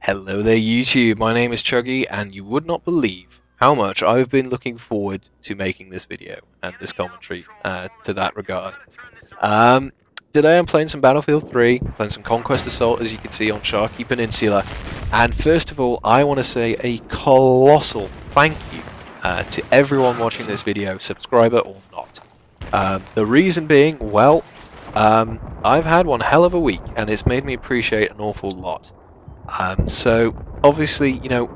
Hello there YouTube, my name is Chuggy and you would not believe how much I've been looking forward to making this video and this commentary to that regard. Today I'm playing some Battlefield 3, playing some Conquest Assault as you can see on Sharky Peninsula, and first of all I want to say a colossal thank you to everyone watching this video, subscriber or not. The reason being, well, I've had one hell of a week and it's made me appreciate an awful lot. So obviously, you know,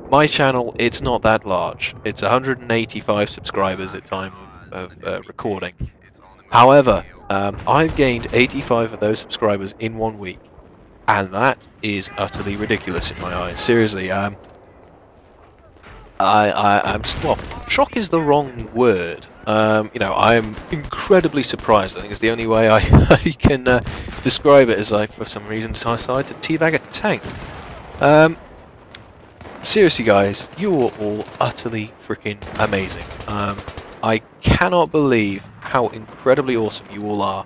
my channel, it's not that large. It's 185 subscribers at time of recording. However, I've gained 85 of those subscribers in 1 week, and that is utterly ridiculous in my eyes. Seriously, I'm well, shock is the wrong word. You know, I'm incredibly surprised. I think it's the only way I can describe it, as I, for some reason, decided to teabag a tank. Seriously, guys, you are all utterly freaking amazing. I cannot believe how incredibly awesome you all are.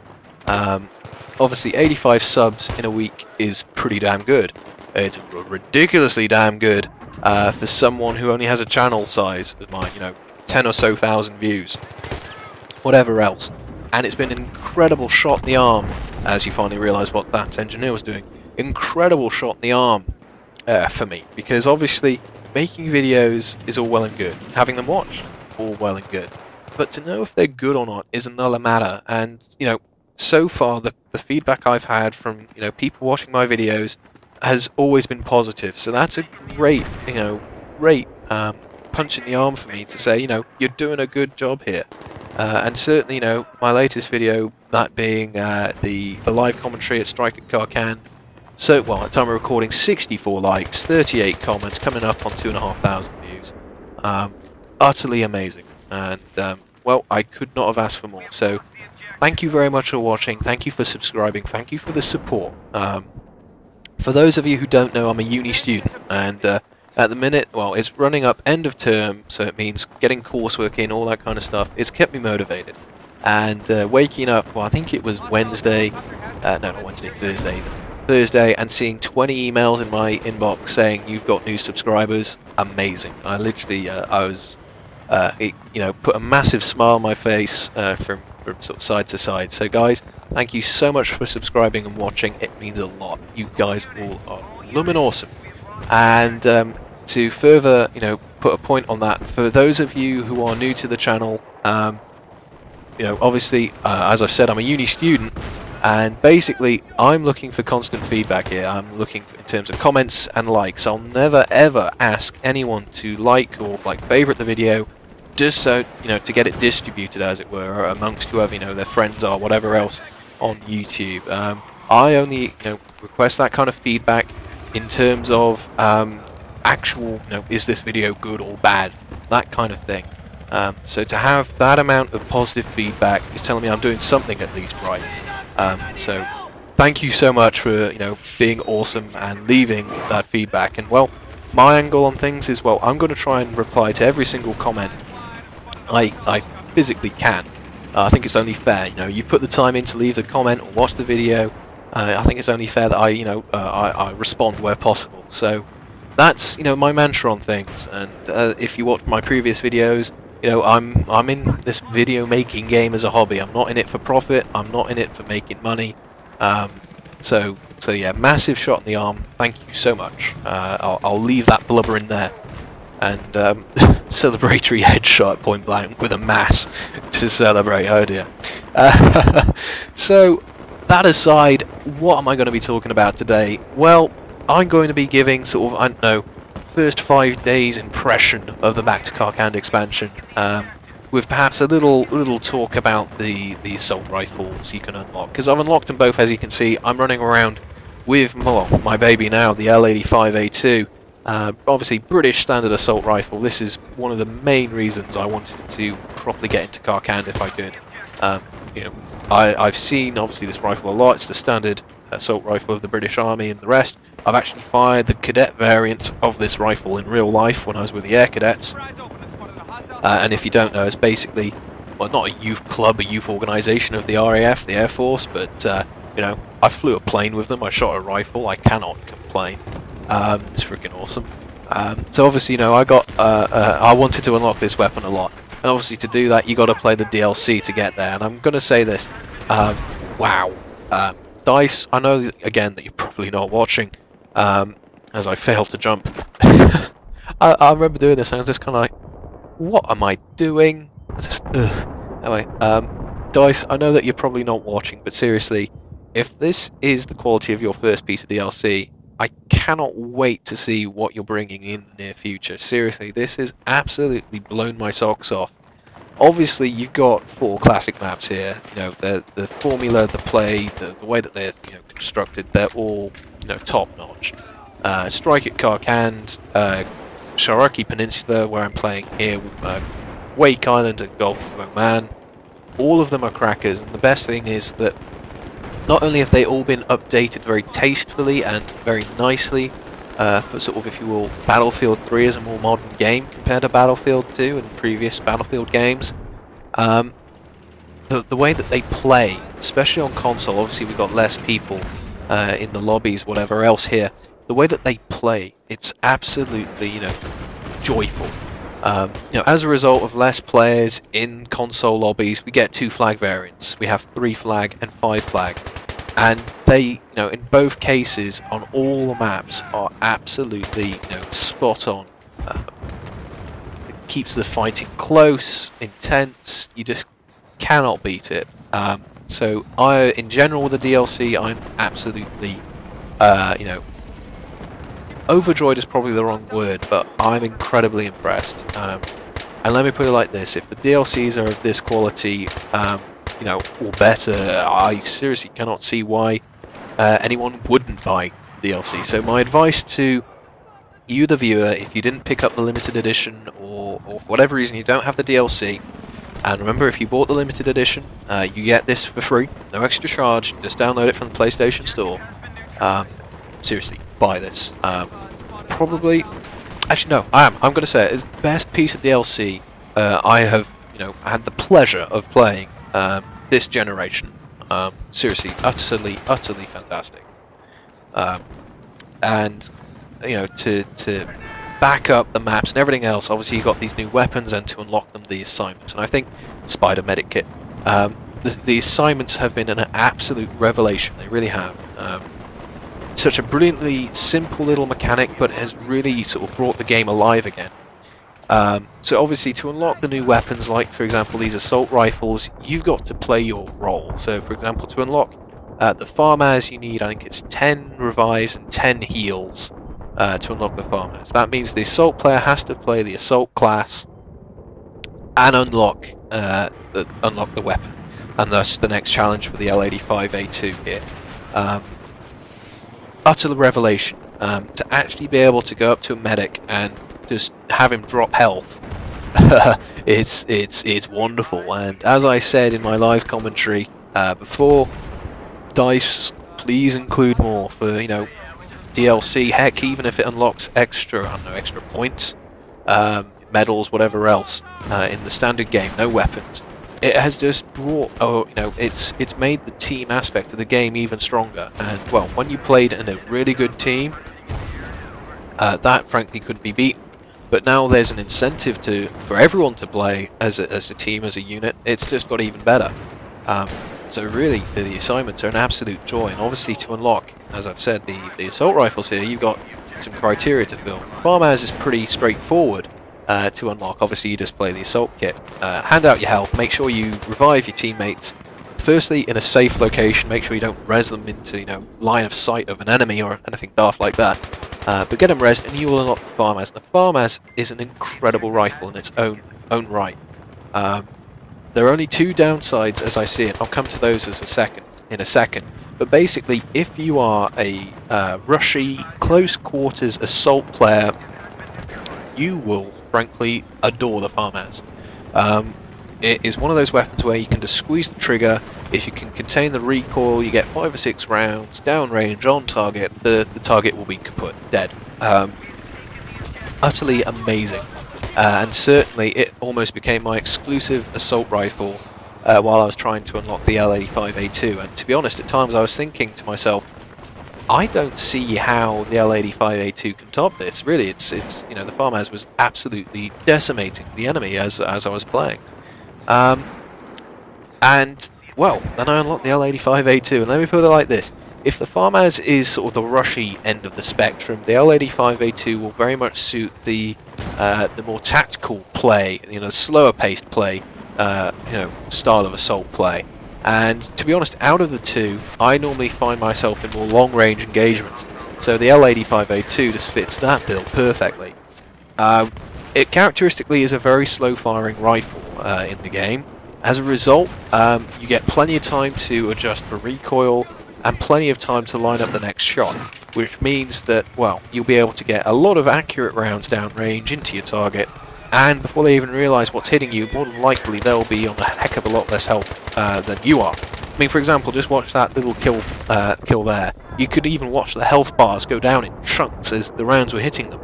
Obviously, 85 subs in a week is pretty damn good. It's ridiculously damn good for someone who only has a channel size as mine, you know, 10 or so thousand views, whatever else. And it's been an incredible shot in the arm, as you finally realise what that engineer was doing. Incredible shot in the arm for me, because obviously making videos is all well and good, having them watched, all well and good, but to know if they're good or not is another matter. And you know, so far the feedback I've had from, you know, people watching my videos has always been positive, so that's a great, you know, great punch in the arm for me to say, you know, you're doing a good job here. And certainly, you know, my latest video, that being the live commentary at To Karkand, so, well, at the time of recording, 64 likes, 38 comments, coming up on 2,500 views. Utterly amazing, and well, I could not have asked for more. So thank you very much for watching, thank you for subscribing, thank you for the support. For those of you who don't know, I'm a uni student, and at the minute, well, it's running up end of term, so it means getting coursework in, all that kind of stuff. It's kept me motivated. And waking up, well, I think it was Wednesday, no, not Wednesday, Thursday even. Thursday, and seeing 20 emails in my inbox saying you've got new subscribers, amazing. I literally, it, you know, put a massive smile on my face from sort of side to side. So guys, thank you so much for subscribing and watching. It means a lot. You guys all are bloomin' awesome. And to further, you know, put a point on that, for those of you who are new to the channel, you know, obviously, as I've said, I'm a uni student, and basically I'm looking for constant feedback here. I'm looking in terms of comments and likes. I'll never ever ask anyone to like or favorite the video, just so, you know, to get it distributed, as it were, amongst whoever, you know, their friends are, whatever else on YouTube. I only, you know, request that kind of feedback in terms of actual, you know, is this video good or bad, that kind of thing. So to have that amount of positive feedback is telling me I'm doing something at least right. So thank you so much for, you know, being awesome and leaving that feedback. And well, my angle on things is, well, I'm going to try and reply to every single comment I physically can. I think it's only fair, you know, you put the time in to leave the comment or watch the video. I think it's only fair that I, you know, I respond where possible. So that's, you know, my mantra on things. And if you watch my previous videos, you know, I'm in this video making game as a hobby. I'm not in it for profit. I'm not in it for making money. So yeah, massive shot in the arm. Thank you so much. I'll leave that blubber in there. And celebratory headshot point blank with a mass to celebrate. Oh dear. So that aside, what am I going to be talking about today? Well, I'm going to be giving sort of, I don't know, first 5 days impression of the To Karkand expansion, with perhaps a little talk about the assault rifles you can unlock, because I've unlocked them both. As you can see, I'm running around with, well, my baby now, the L85A2, obviously British standard assault rifle. This is one of the main reasons I wanted to properly get into Karkand if I could. You know, I've seen obviously this rifle a lot. It's the standard assault rifle of the British Army and the rest. I've actually fired the cadet variant of this rifle in real life when I was with the Air Cadets. And if you don't know, it's basically, well, not a youth club, a youth organisation of the RAF, the Air Force, but you know, I flew a plane with them, I shot a rifle, I cannot complain. It's freaking awesome. So obviously, you know, I wanted to unlock this weapon a lot, and obviously to do that, you got to play the DLC to get there. And I'm gonna say this, wow, Dice. I know again that you're probably not watching, as I failed to jump. I remember doing this, and I was just kind of like, what am I doing? Anyway, Dice. I know that you're probably not watching, but seriously, if this is the quality of your first piece of DLC, I cannot wait to see what you're bringing in the near future. Seriously, this has absolutely blown my socks off. Obviously, you've got 4 classic maps here. You know, the formula, the play, the way that they're constructed, they're all top notch. Strike at Karkand, Sharaki Peninsula, where I'm playing here, Wake Island and Gulf of Oman. All of them are crackers, and the best thing is that not only have they all been updated very tastefully and very nicely for sort of, if you will, Battlefield 3 is a more modern game compared to Battlefield 2 and previous Battlefield games. The way that they play, especially on console, obviously we've got less people in the lobbies, whatever else here. The way that they play, it's absolutely, joyful. As a result of less players in console lobbies, we get 2 flag variants. We have 3 flag and 5 flag. And they, in both cases, on all the maps, are absolutely, spot on. It keeps the fighting close, intense. You just cannot beat it. So, in general, with the DLC, I'm absolutely, overjoyed is probably the wrong word, but I'm incredibly impressed. And let me put it like this: if the DLCs are of this quality, or better, I seriously cannot see why anyone wouldn't buy DLC. So my advice to you, the viewer, if you didn't pick up the limited edition, or for whatever reason you don't have the DLC, and remember, if you bought the limited edition, you get this for free, no extra charge. Just download it from the PlayStation Store. Seriously, buy this. Probably, actually no, I'm going to say it is the best piece of DLC I have, had the pleasure of playing this generation. Seriously, utterly fantastic. And to back up the maps and everything else, obviously you've got these new weapons, and to unlock them, the assignments. And I think Spider Medic Kit, the assignments have been an absolute revelation. They really have. Such a brilliantly simple little mechanic, but has really sort of brought the game alive again. So obviously, to unlock the new weapons, like for example these assault rifles, you've got to play your role. So for example, to unlock the FARMAS, you need, I think it's 10 revives and 10 heals to unlock the FARMAS. That means the assault player has to play the assault class and unlock the weapon, and thus the next challenge for the L85A2 here. Utter revelation. To actually be able to go up to a medic and just have him drop health, it's wonderful. And as I said in my live commentary before, Dice, please include more for DLC. Heck, even if it unlocks extra, I don't know, extra points, medals, whatever else in the standard game, no weapons. It has just brought, it's made the team aspect of the game even stronger. And well, when you played in a really good team, that frankly couldn't be beaten. But now there's an incentive for everyone to play as a team, as a unit. It's just got even better. So really, the assignments are an absolute joy. And obviously, to unlock, as I've said, the assault rifles here, you've got some criteria to fill. FARMAS is pretty straightforward. To unlock, obviously you just play the assault kit. Hand out your health, make sure you revive your teammates. Firstly, in a safe location, make sure you don't res them into line of sight of an enemy or anything daft like that. But get them resed, and you will unlock the FARMAS. The FARMAS is an incredible rifle in its own right. There are only 2 downsides as I see it. I'll come to those in a second. But basically, if you are a rushy, close quarters assault player, you will frankly adore the FARMAS. It is one of those weapons where you can just squeeze the trigger. If you can contain the recoil, you get 5 or 6 rounds, downrange, on target, the target will be kaput, dead. Utterly amazing. And certainly it almost became my exclusive assault rifle while I was trying to unlock the L85A2. And to be honest, at times I was thinking to myself, I don't see how the L85A2 can top this. Really, it's you know, the Farmhouse was absolutely decimating the enemy as I was playing. And well, then I unlocked the L85A2, and let me put it like this: if the Farmhouse is sort of the rushy end of the spectrum, the L85A2 will very much suit the more tactical play, you know, slower paced play, you know, style of assault play. And to be honest, out of the two, I normally find myself in more long-range engagements. So the L85A2 just fits that bill perfectly. It characteristically is a very slow-firing rifle in the game. As a result, you get plenty of time to adjust for recoil and plenty of time to line up the next shot, which means that, well, you'll be able to get a lot of accurate rounds downrange into your target, and before they even realise what's hitting you, more than likely they'll be on a heck of a lot less health than you are. I mean, for example, just watch that little kill there. You could even watch the health bars go down in chunks as the rounds were hitting them.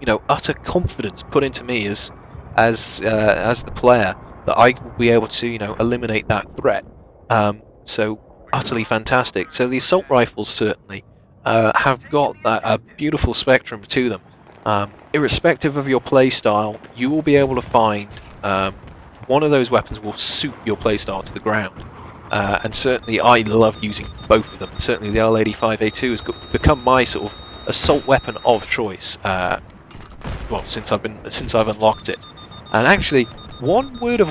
You know, utter confidence put into me as the player that I will be able to, you know, eliminate that threat. So utterly fantastic. So the assault rifles certainly have got a beautiful spectrum to them. Irrespective of your playstyle, you will be able to find one of those weapons will suit your playstyle to the ground. And certainly I love using both of them. Certainly the L85A2 has become my sort of assault weapon of choice. Well, since I've unlocked it. And actually, one word of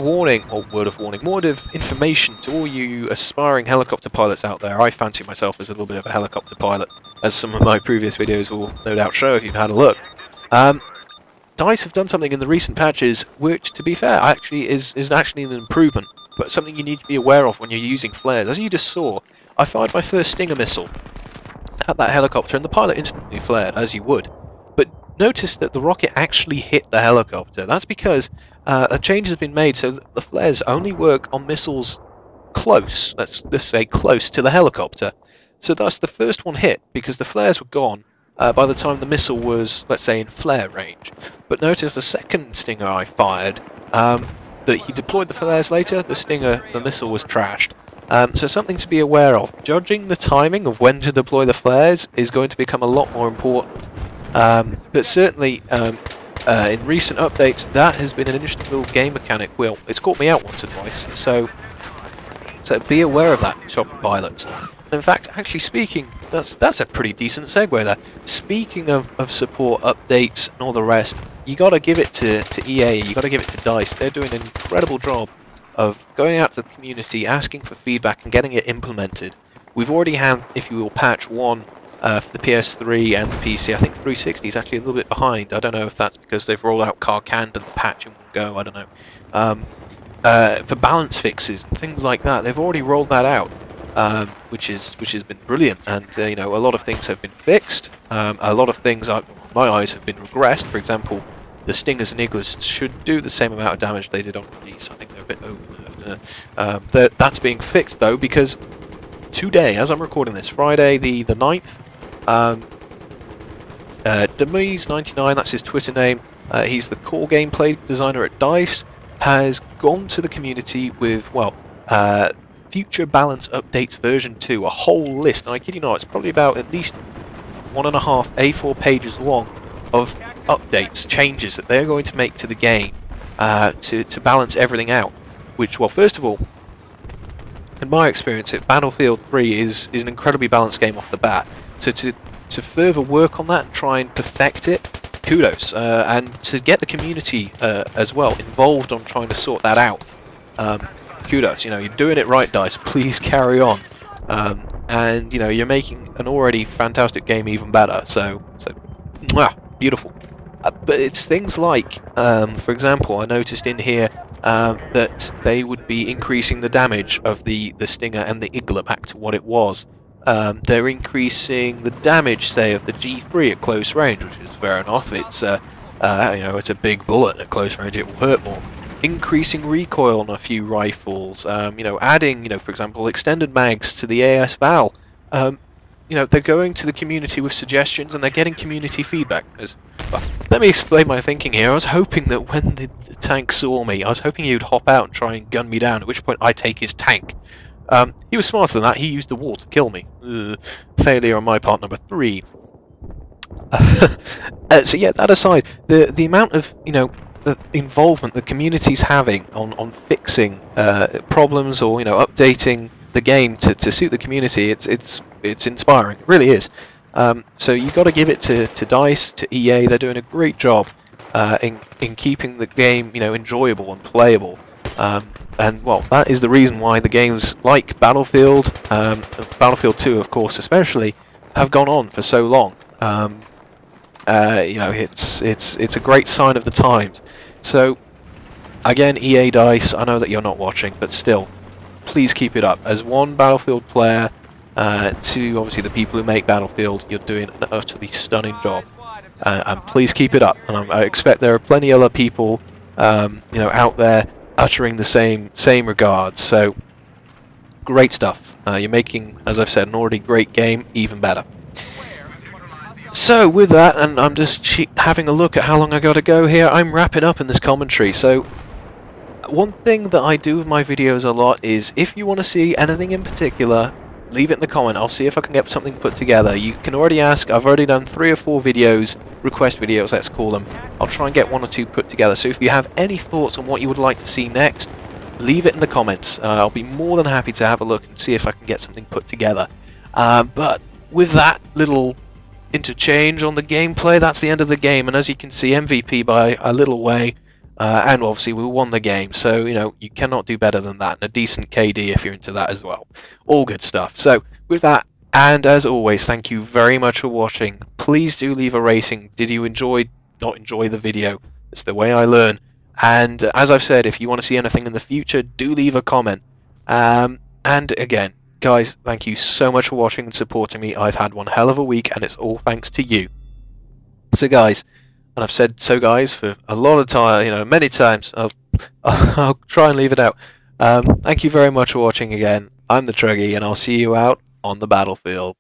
information to all you aspiring helicopter pilots out there. I fancy myself as a little bit of a helicopter pilot, as some of my previous videos will no doubt show if you've had a look. DICE have done something in the recent patches which, to be fair, actually is actually an improvement, but something you need to be aware of when you're using flares. As you just saw, I fired my first Stinger missile at that helicopter and the pilot instantly flared, as you would. But notice that the rocket actually hit the helicopter. That's because a change has been made so that the flares only work on missiles close, let's say close to the helicopter. So thus the first one hit because the flares were gone by the time the missile was, let's say, in flare range. But notice the second Stinger I fired, that he deployed the flares later, the missile was trashed. So something to be aware of. Judging the timing of when to deploy the flares is going to become a lot more important. But certainly, in recent updates, that has been an interesting little game mechanic. Well, it's caught me out once or twice, so be aware of that, chopper pilots. And in fact, actually speaking, that's a pretty decent segue there. Speaking of support updates and all the rest, you got to give it to EA, you got to give it to DICE. They're doing an incredible job of going out to the community, asking for feedback and getting it implemented. We've already had, if you will, patch 1 for the PS3 and the PC. I think 360 is actually a little bit behind. I don't know if that's because they've rolled out Karkand and the patch in one go, I don't know. For balance fixes and things like that, they've already rolled that out. Which has been brilliant, and you know, a lot of things have been fixed. A lot of things, in my eyes, have been regressed. For example, the Stingers and Iglas should do the same amount of damage they did on release. I think they're a bit overnerfed. That's being fixed though, because today, as I'm recording this, Friday the 9th, Demise99, that's his Twitter name. He's the core gameplay designer at DICE. Has gone to the community with, well, Future Balance Updates version 2, a whole list, and I kid you not, it's probably about at least 1.5 A4 pages long of updates, changes that they're going to make to the game to balance everything out. Which, well, first of all, in my experience, Battlefield 3 is an incredibly balanced game off the bat. So to further work on that and try and perfect it, kudos, and to get the community as well involved on trying to sort that out. Kudos, you know, you're doing it right, DICE, please carry on. And, you know, you're making an already fantastic game even better, so beautiful. But it's things like, for example, I noticed in here that they would be increasing the damage of the Stinger and the Igla back to what it was. They're increasing the damage, say, of the G3 at close range, which is fair enough. It's, you know, it's a big bullet at close range, it will hurt more. Increasing recoil on a few rifles, you know, adding, you know, for example, extended mags to the AS Val. You know, they're going to the community with suggestions and they're getting community feedback. Well, let me explain my thinking here. I was hoping that when the tank saw me, I was hoping he would hop out and try and gun me down, at which point I take his tank. He was smarter than that. He used the wall to kill me. Failure on my part number 3. So yeah, that aside, the amount of the involvement the community's having on fixing problems or updating the game to suit the community, it's inspiring. It really is. So you got to give it to DICE, to EA. They're doing a great job in keeping the game enjoyable and playable. And well, that is the reason why the games like Battlefield, Battlefield 2, of course, especially, have gone on for so long. It's a great sign of the times. So again, EA DICE, I know that you're not watching, but still, please keep it up. As one Battlefield player, to obviously the people who make Battlefield, you're doing an utterly stunning job, and please keep it up. And I expect there are plenty of other people, out there uttering the same regards. So great stuff. You're making, as I've said, an already great game even better. So with that, and I'm just having a look at how long I got to go here, I'm wrapping up in this commentary. So one thing that I do with my videos a lot is, if you want to see anything in particular, leave it in the comment. I'll see if I can get something put together. You can already ask. I've already done 3 or 4 videos, request videos, let's call them. I'll try and get 1 or 2 put together. So if you have any thoughts on what you would like to see next, leave it in the comments. I'll be more than happy to have a look and see if I can get something put together. But with that little interchange on the gameplay, that's the end of the game. And as you can see, MVP by a little way. And obviously we won the game, so you cannot do better than that, and a decent KD if you're into that as well. All good stuff. So with that, and as always, thank you very much for watching. Please do leave a rating. Did you not enjoy the video? It's the way I learn. And as I've said, if you want to see anything in the future, do leave a comment. And again, guys, thank you so much for watching and supporting me. I've had one hell of a week, and it's all thanks to you. So guys, and I've said so guys for a lot of time, many times. I'll try and leave it out. Thank you very much for watching again. I'm the Truggy, and I'll see you out on the battlefield.